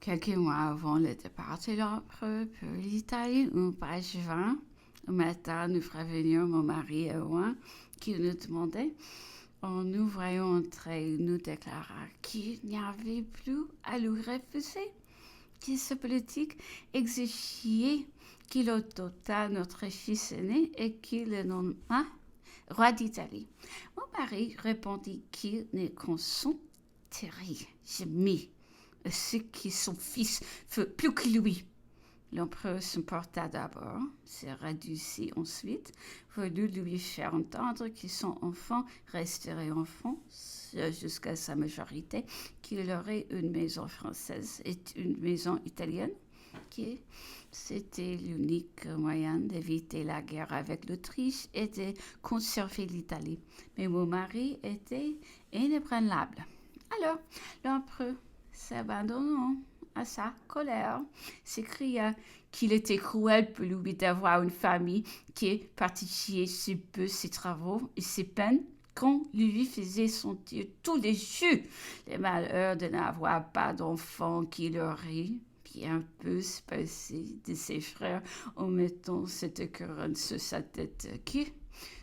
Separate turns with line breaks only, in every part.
Quelques mois avant le départ de l'empereur pour l'Italie, en page 20, au matin, nous prévenions mon mari et moi qui nous demandait, en nous voyant entrer, il nous déclara qu'il n'y avait plus à lui refuser, que ce politique exigeait qu'il adoptât notre fils aîné et qu'il le nomma roi d'Italie. Mon mari répondit qu'il ne consentirait jamais à ce que son fils fût plus que lui. L'empereur s'emporta d'abord, se réduisit ensuite, voulut lui faire entendre que son enfant resterait enfant jusqu'à sa majorité, qu'il aurait une maison française et une maison italienne, que c'était l'unique moyen d'éviter la guerre avec l'Autriche et de conserver l'Italie. Mais mon mari était inébranlable. Alors, l'empereur, s'abandonnant à sa colère, s'écria qu'il était cruel pour lui d'avoir une famille qui partageait si peu ses travaux et ses peines qu'on lui faisait sentir tous les jours les malheurs de n'avoir pas d'enfant qu'il aurait bien peu se passer de ses frères en mettant cette couronne sur sa tête qui,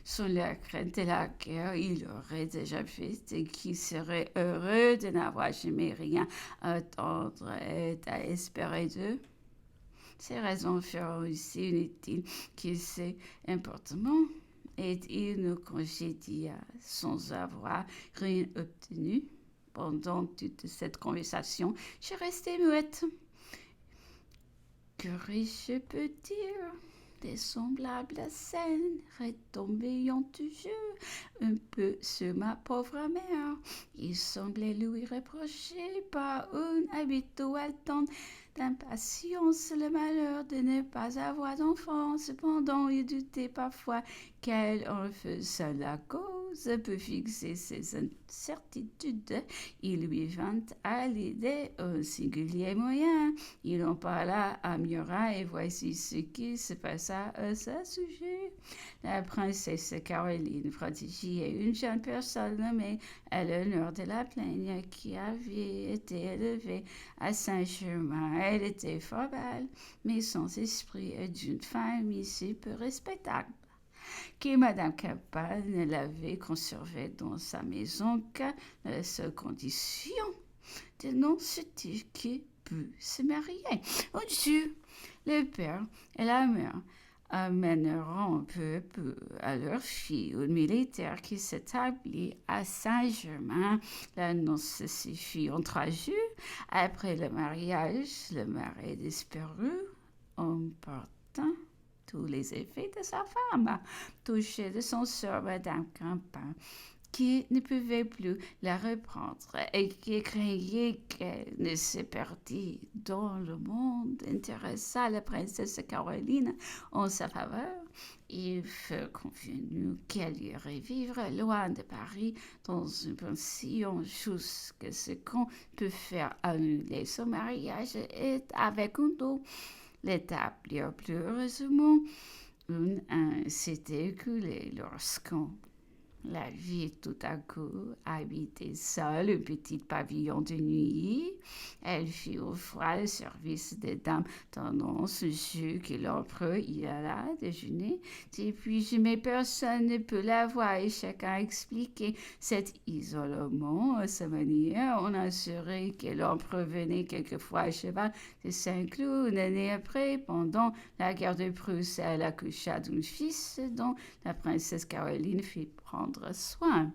sans la crainte de la guerre, il aurait déjà fait et qui serait heureux de n'avoir jamais rien à attendre et à espérer d'eux. Ces raisons furent aussi inutiles que c'est importantement et il nous congédia sans avoir rien obtenu. Pendant toute cette conversation, je restais muette. Que je peux dire? Des semblables scènes retombaient toujours un peu sur ma pauvre mère. Il semblait lui reprocher par une habituelle tente d'impatience le malheur de ne pas avoir d'enfant. Cependant, il doutait parfois qu'elle en faisait la cause. Pour fixer ses incertitudes, il lui vint à l'idée un singulier moyen. Il en parla à Murat et voici ce qui se passa à ce sujet. La princesse Caroline protégeait une jeune personne nommée Eleanor de la Plaine qui avait été élevée à Saint-Germain. Elle était fort belle, mais sans esprit et d'une famille si peu respectable que Madame Capal ne l'avait conservée dans sa maison qu'à la seule condition de non se dire qu'il peut se marier. Oh Dieu, le père et la mère amèneront peu à peu à leur fille un militaire qui s'établit à Saint-Germain. L'annonce se fit en 3 jours. Après le mariage, le mari disparut, emportant tous les effets de sa femme, touché de son sort Madame Campan, qui ne pouvait plus la reprendre et qui craignait qu'elle ne se perdît dans le monde, intéressa la princesse Caroline en sa faveur. Il fut convenu qu'elle irait vivre loin de Paris dans une pension jusqu'à ce qu'on peut faire annuler son mariage et avec un dos. L'établir plus heureusement, s'était écoulé lorsqu'on la vit tout à coup habiter seule un petit pavillon de nuit. Elle fit offrir le service des dames tendant ce jeu que l'empereur y alla déjeuner. Depuis jamais personne ne peut la voir et chacun expliquait cet isolement à sa manière. On assurait que l'empereur venait quelquefois à cheval de Saint-Cloud. L'année après, pendant la guerre de Prusse, elle accoucha d'un fils dont la princesse Caroline fit prendre soin.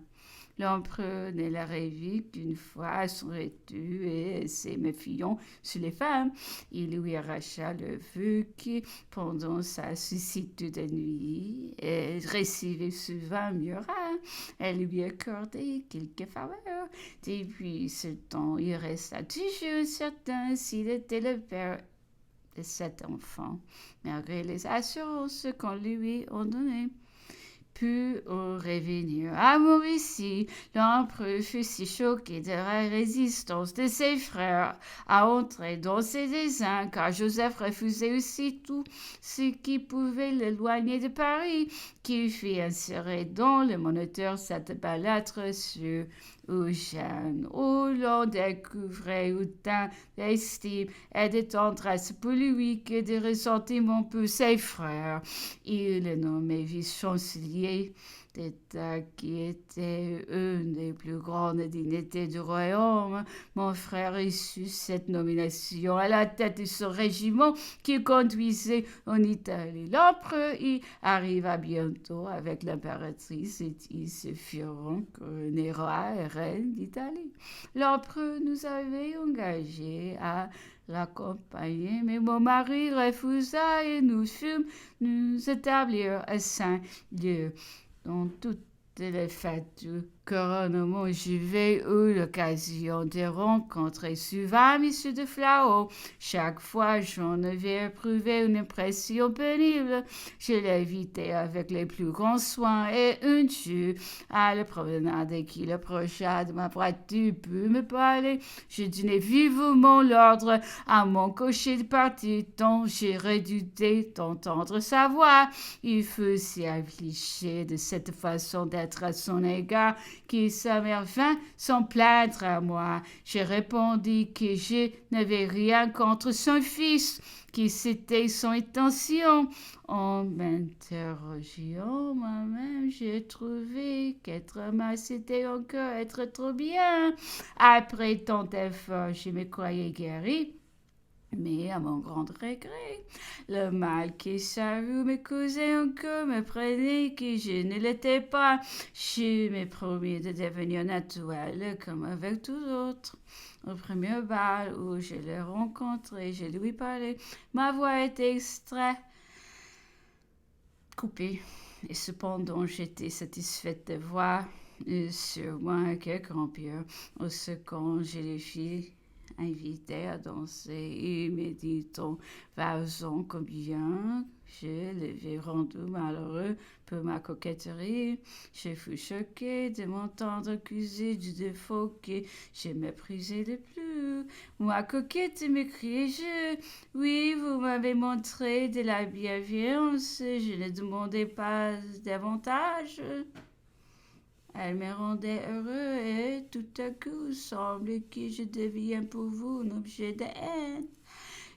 L'empereur ne la revit qu'une fois à son retour et se méfiant sur les femmes. Il lui arracha le vœu qui, pendant sa sollicitude de nuit, elle recevait souvent Murat. Elle lui accordait quelques faveurs. Depuis ce temps, il resta toujours certain s'il était le père de cet enfant, malgré les assurances qu'on lui en donnait. Puis, au revenir à Mauricie, l'empereur fut si choqué de la résistance de ses frères à entrer dans ses desseins, car Joseph refusait aussi tout ce qui pouvait l'éloigner de Paris, qu'il fit insérer dans le moniteur cette lettre sur Eugène. Oh, l'on découvrait autant d'estime et de tendresse pour lui que de ressentiments pour ses frères. Il le nommait vice-chancelier d'État qui était une des plus grandes dignités du royaume. Mon frère reçut cette nomination à la tête de ce régiment qui conduisait en Italie. L'empereur y arriva bientôt avec l'impératrice et ils se firent couronner roi et reine d'Italie. L'empereur nous avait engagés à l'accompagner, mais mon mari refusa et nous fûmes nous établir à Saint-Lieu. Dans toutes les fêtes du couronnement, j'avais eu l'occasion de rencontrer souvent M. de Flau. Chaque fois, j'en avais éprouvé une impression pénible. Je l'invitais avec les plus grands soins et un jour, à la promenade qui approcha de ma droite, tu peux me parler. Je donnai vivement l'ordre à mon cocher de partir, tant j'ai redouté d'entendre sa voix. Il fut si affligé de cette façon d'être à son égard que sa mère vint s'en plaindre à moi. J'ai répondu que je n'avais rien contre son fils, que c'était son intention. En m'interrogeant moi-même, j'ai trouvé qu'être mal, c'était encore être trop bien. Après tant d'efforts, je me croyais guérie. Mais à mon grand regret, le mal que ça me causait encore me prenait que je ne l'étais pas. Je me promis de devenir naturelle comme avec tous autres. Au premier bal où je l'ai rencontré, je lui parlais. Ma voix était extraite, coupée. Et cependant, j'étais satisfaite de voir sur moi quelques empires. Au second, je les fis invité à danser et me dit-on, vas-en combien je l'avais rendu malheureux pour ma coquetterie. Je fus choquée de m'entendre accuser du défaut que je méprisais le plus. Moi, coquette, m'écriai-je, oui, vous m'avez montré de la bienveillance, je ne demandais pas davantage. Elle me rendait heureux et tout à coup semble que je deviens pour vous un objet de haine.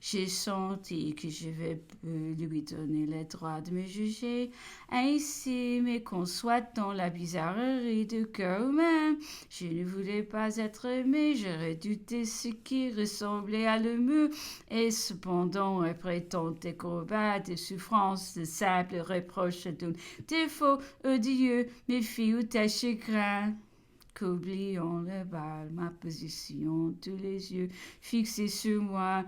J'ai senti que je vais lui donner le droit de me juger. Ainsi, mais conçoitant la bizarrerie du cœur humain, je ne voulais pas être aimé, je redoutais ce qui ressemblait à l'amour, et cependant, après tant de combats, de souffrances, de simples reproches d'un défaut odieux, me fit un chagrin. Qu'oubliant le bal, ma position, tous les yeux fixés sur moi,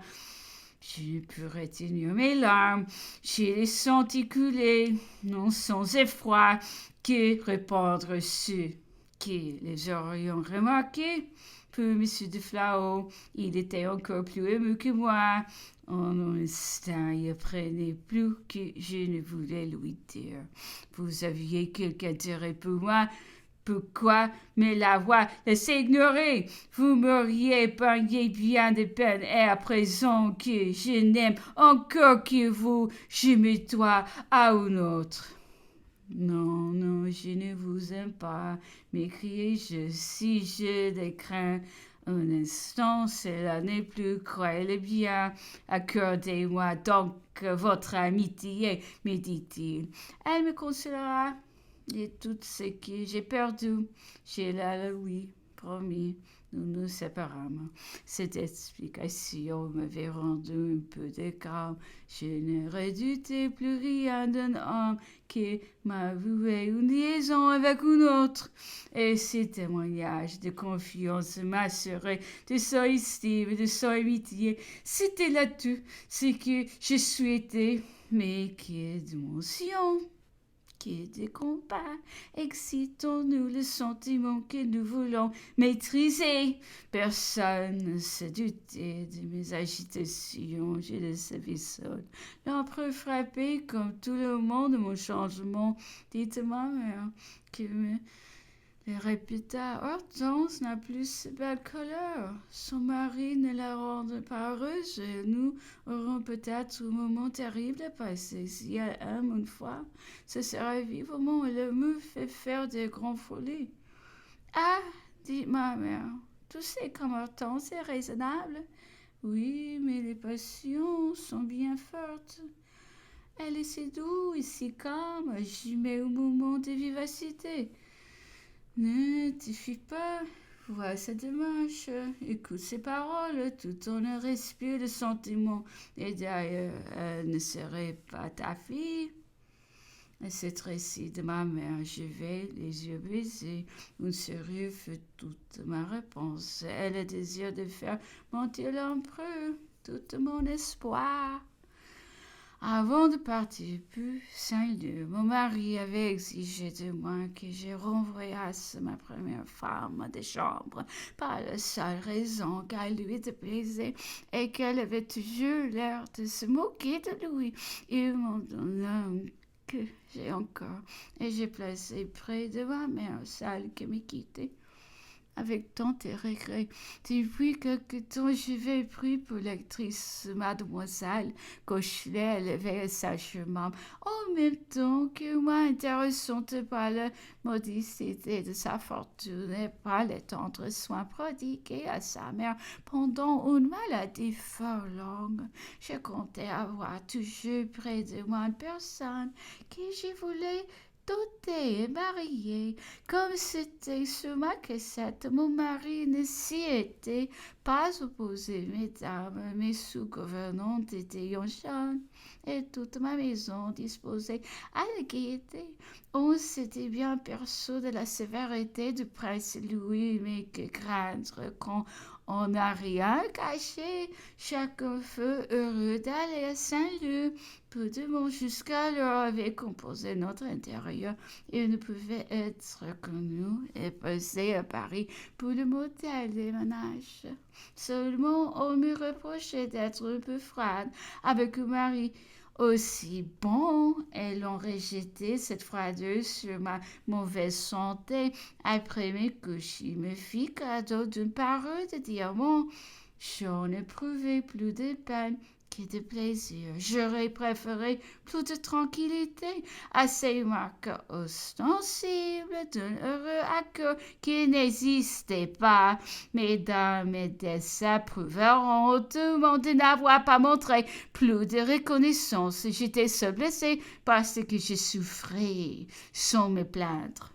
j'ai pu retenir mes larmes, j'ai les senti couler, non sans effroi, que répondre ceux qui les aurions remarqués. Pour M. de Flau, il était encore plus ému que moi. En un instant, il apprenait plus que je ne voulais lui dire. Vous aviez quelque intérêt pour moi. Pourquoi me l'avoir laissé ignorer? Vous m'auriez épargné bien de peine, et à présent que je n'aime encore que vous, je me dois à un autre. Non, non, je ne vous aime pas, m'écriai-je, si je décrains un instant, cela n'est plus, croyez-le bien. Accordez-moi donc votre amitié, me dit-il. Elle me consolera. Et tout ce que j'ai perdu, j'ai là, oui, promis, nous nous séparâmes. Cette explication m'avait rendu un peu de calme. Je ne redoutais plus rien d'un homme qui m'avouait une liaison avec une autre. Et ces témoignages de confiance m'assuraient de son estime et de son amitié. C'était là tout ce que je souhaitais, mais qui est d'émotion, qui est de combat. Excitons-nous le sentiment que nous voulons maîtriser. Personne ne se doutait de mes agitations, je le savais seul. L'empereur frappé, comme tout le monde, de mon changement, dit à ma mère que le répéta, Hortense n'a plus si belle couleur. Son mari ne la rend pas heureuse. Nous aurons peut-être un moment terrible à passer. Si elle aime une fois, ce sera vivement et le me fait faire des grandes folies. Ah, dit ma mère. Tu sais comment ton c'est raisonnable. Oui, mais les passions sont bien fortes. Elle est si douce et si calme, j'y mets au moment de vivacité. Ne t'y fie pas, vois sa démarche, écoute ses paroles, tout en ne respire le sentiment. Et d'ailleurs, elle ne serait pas ta fille. Cette récit de ma mère, je vais les yeux baissés. Une sérieux fut toute ma réponse. Elle a désir de faire monter l'empereur, tout mon espoir. Avant de partir pour Saint-Leu, mon mari avait exigé de moi que je renvoyasse ma première femme de chambre par la seule raison qu'elle lui déplaisait et qu'elle avait toujours l'air de se moquer de lui. Il m'en donna que j'ai encore et j'ai placé près de ma mère celle qui me quittait avec tant de regrets. Depuis quelque temps, je vais pris pour l'actrice Mademoiselle Cochelet, élevée sagement, en même temps que moi, intéressante par la modicité de sa fortune et par les tendres soins prodigués à sa mère pendant une maladie fort longue. Je comptais avoir toujours près de moi une personne qui je voulais doté et marié, comme c'était sur ma cassette, mon mari ne s'y était pas opposé, mesdames, mes sous-gouvernantes étaient jeunes, et toute ma maison disposée à la gaieté. On s'était bien perçu de la sévérité du prince Louis, mais que craindre quand on n'a rien caché. Chacun fut heureux d'aller à Saint-Leu. Peu de monde jusqu'alors avait composé notre intérieur et ne pouvait être connu et passé à Paris pour le modèle des ménages. Seulement, on me reprochait d'être un peu froide avec un mari aussi bon, et l'on rejetait cette froideur sur ma mauvaise santé. Après mes couches, il me fit cadeau d'une parure de diamants. J'en éprouvais plus de peine que de plaisir. J'aurais préféré plus de tranquillité à ces marques ostensibles d'un heureux accord qui n'existait pas. Mesdames et desseins prouveront hautement de n'avoir pas montré plus de reconnaissance. J'étais seul blessé parce que je souffrais sans me plaindre.